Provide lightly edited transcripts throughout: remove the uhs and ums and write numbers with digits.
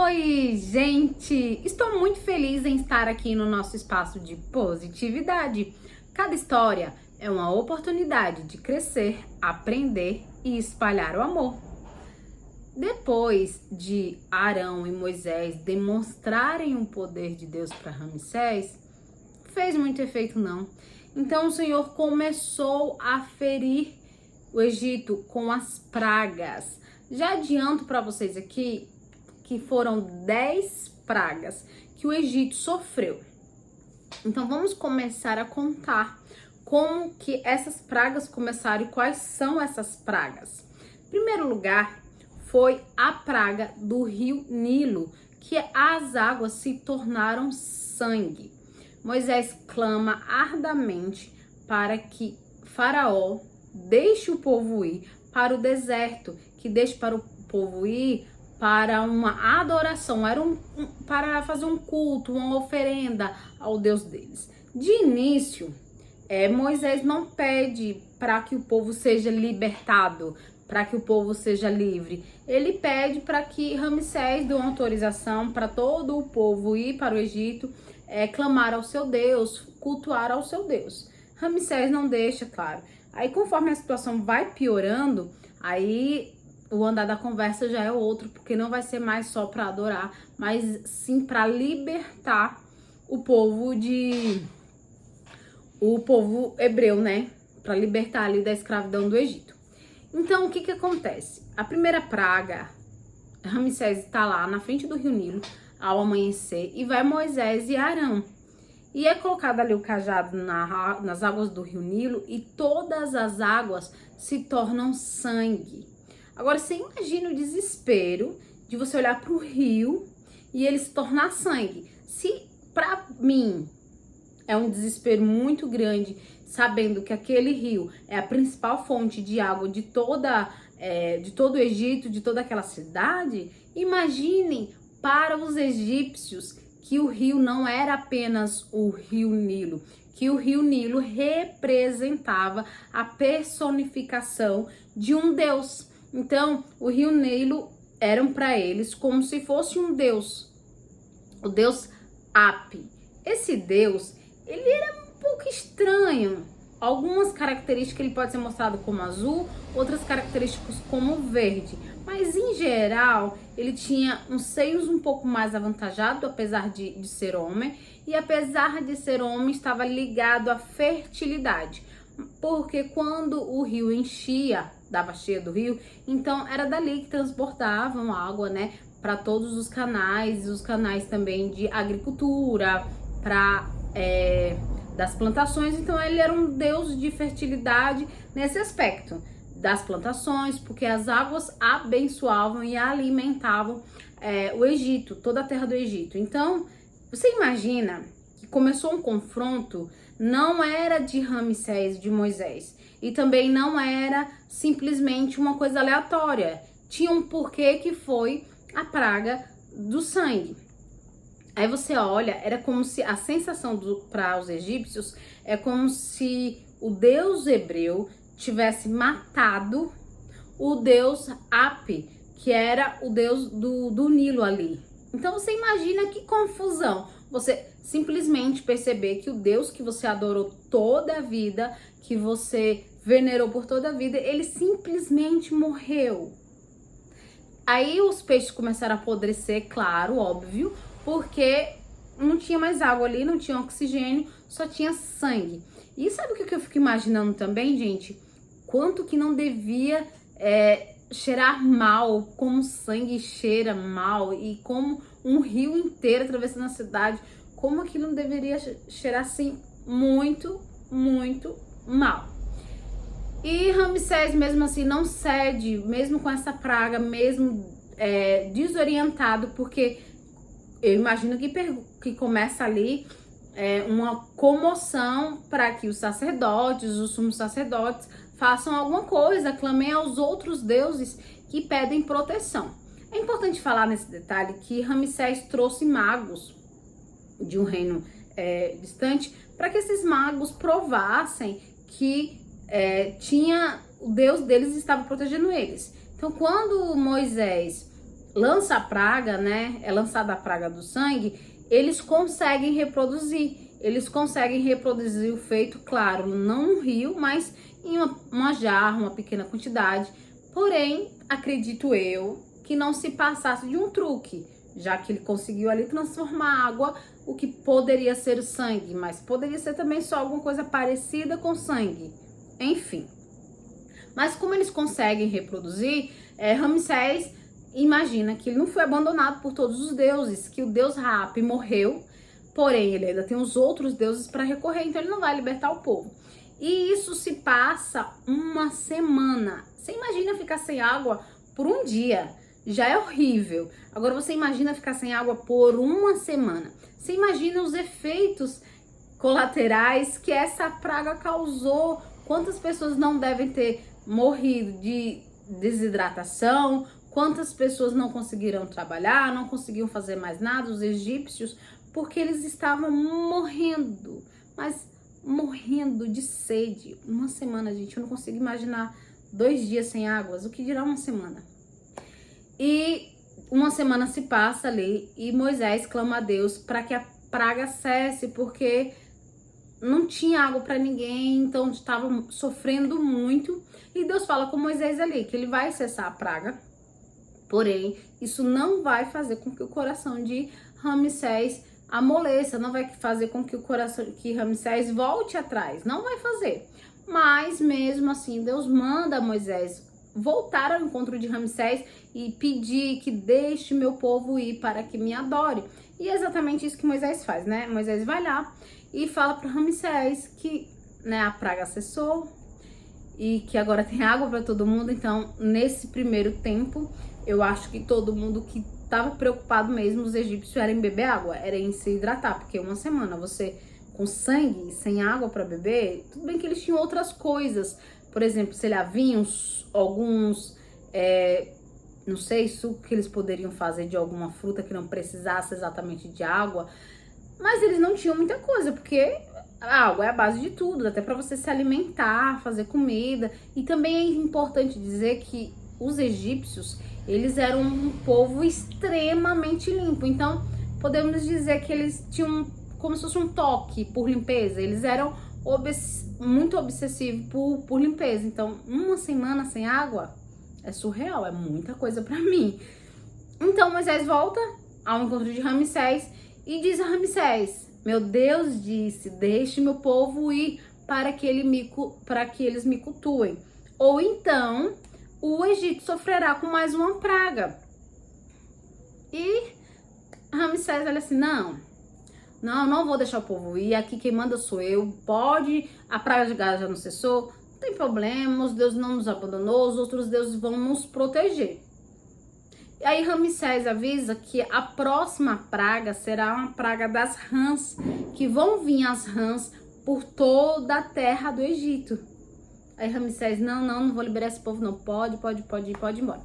Oi, gente! Estou muito feliz em estar aqui no nosso espaço de positividade. Cada história é uma oportunidade de crescer, aprender e espalhar o amor. Depois de Arão e Moisés demonstrarem o poder de Deus para Ramsés, fez muito efeito não. Então o Senhor começou a ferir o Egito com as pragas. Já adianto para vocês aqui que foram 10 pragas que o Egito sofreu. Então vamos começar a contar como que essas pragas começaram e quais são essas pragas. Em primeiro lugar, foi a praga do rio Nilo, que as águas se tornaram sangue. Moisés clama arduamente para que Faraó deixe o povo ir para o deserto, que deixe para o povo ir para uma adoração, para fazer um culto, uma oferenda ao Deus deles. De início, Moisés não pede para que o povo seja libertado, para que o povo seja livre. Ele pede para que Ramsés dê uma autorização para todo o povo ir para o Egito, clamar ao seu Deus, cultuar ao seu Deus. Ramsés não deixa, claro. Aí, conforme a situação vai piorando, aí o andar da conversa já é outro, porque não vai ser mais só para adorar, mas sim para libertar o povo hebreu, né? Para libertar ali da escravidão do Egito. Então, o que acontece? A primeira praga, Ramsés está lá na frente do rio Nilo ao amanhecer e vai Moisés e Arão. E é colocado ali o cajado nas águas do rio Nilo e todas as águas se tornam sangue. Agora, você imagina o desespero de você olhar para o rio e ele se tornar sangue. Se para mim é um desespero muito grande, sabendo que aquele rio é a principal fonte de água de todo o Egito, de toda aquela cidade, imaginem para os egípcios que o rio não era apenas o rio Nilo, que o rio Nilo representava a personificação de um deus. Então, o rio Nilo eram para eles como se fosse um deus, o deus Hapi. Esse deus, ele era um pouco estranho. Algumas características ele pode ser mostrado como azul, outras características como verde. Mas em geral, ele tinha uns seios um pouco mais avantajados, apesar de ser homem. E apesar de ser homem, estava ligado à fertilidade. Porque quando o rio enchia, dava cheia do rio, então era dali que transportavam água, né, para todos os canais também de agricultura, das plantações. Então ele era um deus de fertilidade nesse aspecto das plantações, porque as águas abençoavam e alimentavam o Egito, toda a terra do Egito. Então você imagina que começou um confronto, não era de Ramsés, de Moisés, e também não era simplesmente uma coisa aleatória. Tinha um porquê, que foi a praga do sangue. Aí você olha, era como se a sensação para os egípcios é como se o deus hebreu tivesse matado o deus Hapi, que era o deus do Nilo ali. Então você imagina que confusão. Você simplesmente perceber que o Deus que você adorou toda a vida, que você venerou por toda a vida, ele simplesmente morreu. Aí os peixes começaram a apodrecer, claro, óbvio, porque não tinha mais água ali, não tinha oxigênio, só tinha sangue. E sabe o que eu fico imaginando também, gente? Quanto que não devia cheirar mal, como sangue cheira mal, e como um rio inteiro atravessando a cidade, como aquilo não deveria cheirar assim muito, muito mal. E Ramsés mesmo assim não cede, mesmo com essa praga, mesmo desorientado, porque eu imagino que começa ali uma comoção para que os sacerdotes, os sumos sacerdotes, façam alguma coisa, clamem aos outros deuses que pedem proteção. É importante falar nesse detalhe que Ramsés trouxe magos de um reino distante, para que esses magos provassem que o Deus deles estava protegendo eles. Então, quando Moisés lança a praga, né? É lançada a praga do sangue, eles conseguem reproduzir. Eles conseguem reproduzir o feito, claro, não no rio, mas em uma jarra, uma pequena quantidade. Porém, acredito eu, que não se passasse de um truque, já que ele conseguiu ali transformar a água, o que poderia ser o sangue, mas poderia ser também só alguma coisa parecida com sangue. Enfim. Mas como eles conseguem reproduzir, Ramsés imagina que ele não foi abandonado por todos os deuses, que o deus Ra morreu, porém ele ainda tem os outros deuses para recorrer, então ele não vai libertar o povo. E isso se passa uma semana. Você imagina ficar sem água por um dia, já é horrível. Agora você imagina ficar sem água por uma semana. Você imagina os efeitos colaterais que essa praga causou. Quantas pessoas não devem ter morrido de desidratação? Quantas pessoas não conseguiram trabalhar, não conseguiam fazer mais nada, os egípcios, porque eles estavam morrendo, mas morrendo de sede. Uma semana, gente, eu não consigo imaginar 2 dias sem águas, o que dirá uma semana? E uma semana se passa ali e Moisés clama a Deus para que a praga cesse, porque não tinha água para ninguém, então estava sofrendo muito. E Deus fala com Moisés ali que ele vai cessar a praga, porém isso não vai fazer com que o coração de Ramsés amoleça, não vai fazer com que o coração que Ramsés volte atrás, não vai fazer. Mas mesmo assim Deus manda Moisés voltar ao encontro de Ramsés e pedir que deixe meu povo ir para que me adore. E é exatamente isso que Moisés faz, né? Moisés vai lá e fala para Ramsés que, né, a praga cessou e que agora tem água para todo mundo. Então, nesse primeiro tempo, eu acho que todo mundo que estava preocupado mesmo, os egípcios, era em beber água, era em se hidratar, porque uma semana você com sangue, sem água para beber, tudo bem que eles tinham outras coisas, por exemplo, sei lá, vinhos, alguns, não sei, suco que eles poderiam fazer de alguma fruta que não precisasse exatamente de água, mas eles não tinham muita coisa, porque a água é a base de tudo, até para você se alimentar, fazer comida. E também é importante dizer que os egípcios, eles eram um povo extremamente limpo, então podemos dizer que eles tinham como se fosse um toque por limpeza, eles eram muito obsessivos por limpeza. Então uma semana sem água é surreal, é muita coisa para mim. Então Moisés volta ao encontro de Ramsés e diz a Ramsés: meu Deus disse, deixe meu povo ir para que eles me cultuem, ou então o Egito sofrerá com mais uma praga. E Ramsés olha assim: não vou deixar o povo ir, aqui quem manda sou eu, pode, a praga de Gaza já não cessou, não tem problema, os deuses não nos abandonou, os outros deuses vão nos proteger. E aí Ramsés avisa que a próxima praga será uma praga das rãs, que vão vir as rãs por toda a terra do Egito. Aí Ramsés, não vou liberar esse povo, não, pode ir embora.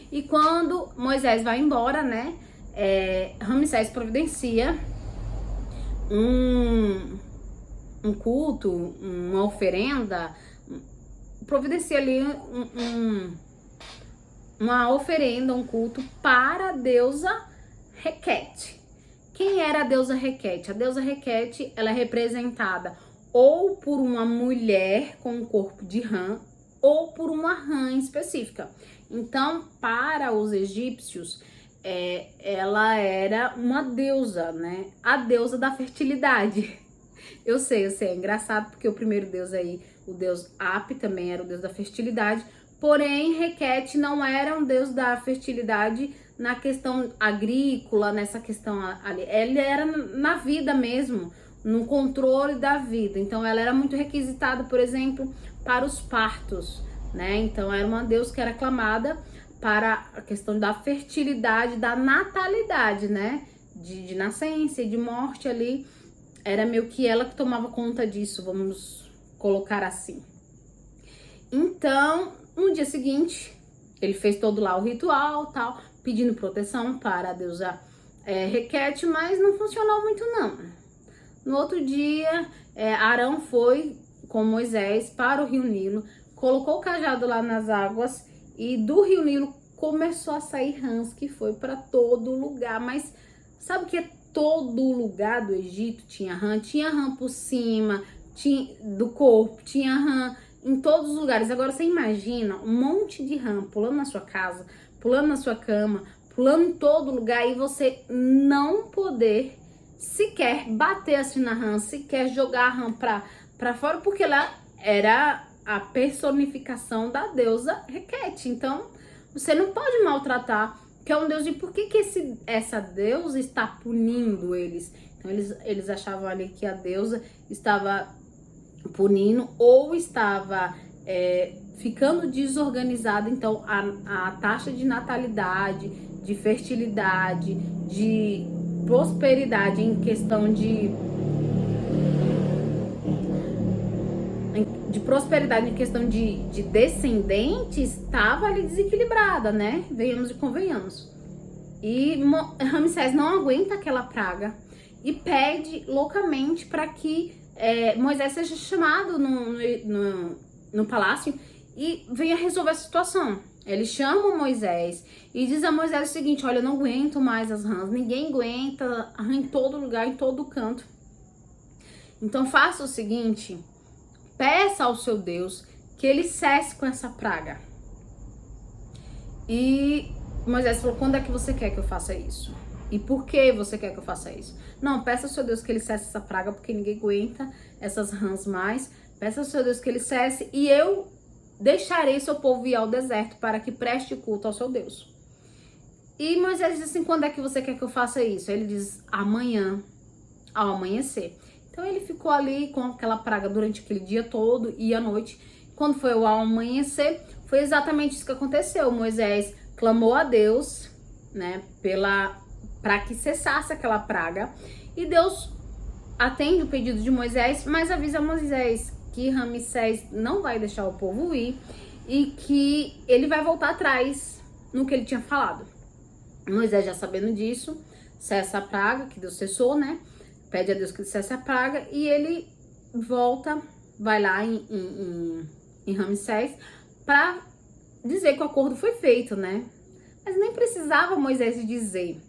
E quando Moisés vai embora, né, Ramsés providencia um culto, uma oferenda, providencia ali uma oferenda, um culto para a deusa Requete. Quem era a deusa Requete? A deusa Requete, ela é representada ou por uma mulher com um corpo de rã, ou por uma rã específica. Então, para os egípcios, ela era uma deusa, né? A deusa da fertilidade. Eu sei, é engraçado, porque o primeiro deus aí, o deus Ap, também era o deus da fertilidade, porém Requete não era um deus da fertilidade na questão agrícola, nessa questão ali. Ele era na vida mesmo, no controle da vida. Então ela era muito requisitada, por exemplo, para os partos, né? Então era uma deusa que era aclamada para a questão da fertilidade, da natalidade, né? De nascença e de morte ali. Era meio que ela que tomava conta disso, vamos colocar assim. Então, no dia seguinte, ele fez todo lá o ritual, tal, pedindo proteção para a deusa Requete, mas não funcionou muito não. No outro dia, Arão foi com Moisés para o rio Nilo, colocou o cajado lá nas águas e do rio Nilo começou a sair rãs que foi para todo lugar. Mas sabe o que é todo lugar do Egito tinha rã? Tinha rã por cima, do corpo, tinha rã em todos os lugares. Agora você imagina um monte de rã pulando na sua casa, pulando na sua cama, pulando em todo lugar, e você não poder sequer bater assim na rã, sequer jogar a rã pra fora, porque ela era a personificação da deusa Requete. Então você não pode maltratar, que é um deus. E por que essa deusa está punindo eles? Então eles achavam ali que a deusa estava punindo ou estava ficando desorganizada. Então a taxa de natalidade, de fertilidade, de prosperidade em questão de prosperidade, em questão de descendentes, estava ali desequilibrada, né? Venhamos e convenhamos. E Ramsés não aguenta aquela praga e pede loucamente para que Moisés seja chamado no palácio e venha resolver a situação. Ele chama Moisés e diz a Moisés o seguinte: olha, eu não aguento mais as rãs, ninguém aguenta rã em todo lugar, em todo canto. Então faça o seguinte, peça ao seu Deus que ele cesse com essa praga. E Moisés falou: quando é que você quer que eu faça isso? E por que você quer que eu faça isso? Não, peça ao seu Deus que ele cesse essa praga, porque ninguém aguenta essas rãs mais. Peça ao seu Deus que ele cesse e eu deixarei seu povo ir ao deserto para que preste culto ao seu Deus. E Moisés diz assim: quando é que você quer que eu faça isso? Ele diz: amanhã, ao amanhecer. Então ele ficou ali com aquela praga durante aquele dia todo e à noite. Quando foi ao amanhecer, foi exatamente isso que aconteceu. Moisés clamou a Deus, né, para que cessasse aquela praga. E Deus atende o pedido de Moisés, mas avisa Moisés que Ramsés não vai deixar o povo ir e que ele vai voltar atrás no que ele tinha falado. Moisés, já sabendo disso, cessa a praga, que Deus cessou, né? Pede a Deus que cesse a praga e ele volta, vai lá em Ramsés para dizer que o acordo foi feito, né? Mas nem precisava Moisés dizer,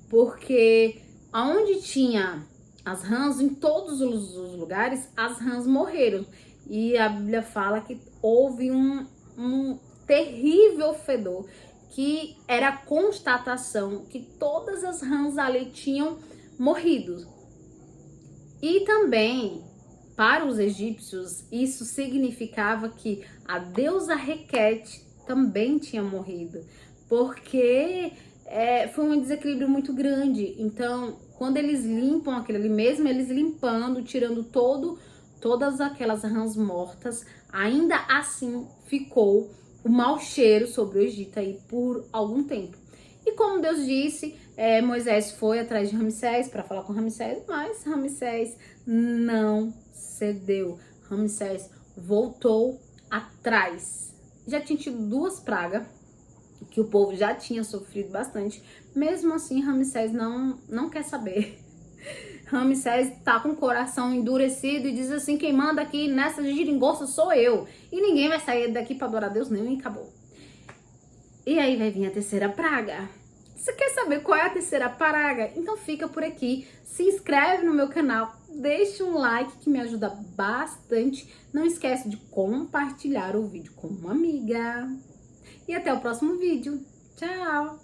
porque aonde tinha as rãs, em todos os lugares, as rãs morreram. E a Bíblia fala que houve um terrível fedor, que era a constatação que todas as rãs ali tinham morrido. E também, para os egípcios, isso significava que a deusa Requete também tinha morrido, porque foi um desequilíbrio muito grande. Então, quando eles limpam aquilo ali, mesmo eles limpando, tirando todas aquelas rãs mortas, ainda assim ficou o mau cheiro sobre o Egito aí por algum tempo. E como Deus disse, Moisés foi atrás de Ramsés para falar com Ramsés, mas Ramsés não cedeu. Ramsés voltou atrás. Já tinha tido 2 pragas, que o povo já tinha sofrido bastante. Mesmo assim, Ramsés não quer saber. Ramsés tá com o coração endurecido e diz assim: quem manda aqui nessa geringonça sou eu. E ninguém vai sair daqui para adorar a Deus nenhum, e acabou. E aí vai vir a terceira praga. Você quer saber qual é a terceira praga? Então fica por aqui, se inscreve no meu canal, deixa um like que me ajuda bastante. Não esquece de compartilhar o vídeo com uma amiga. E até o próximo vídeo. Tchau!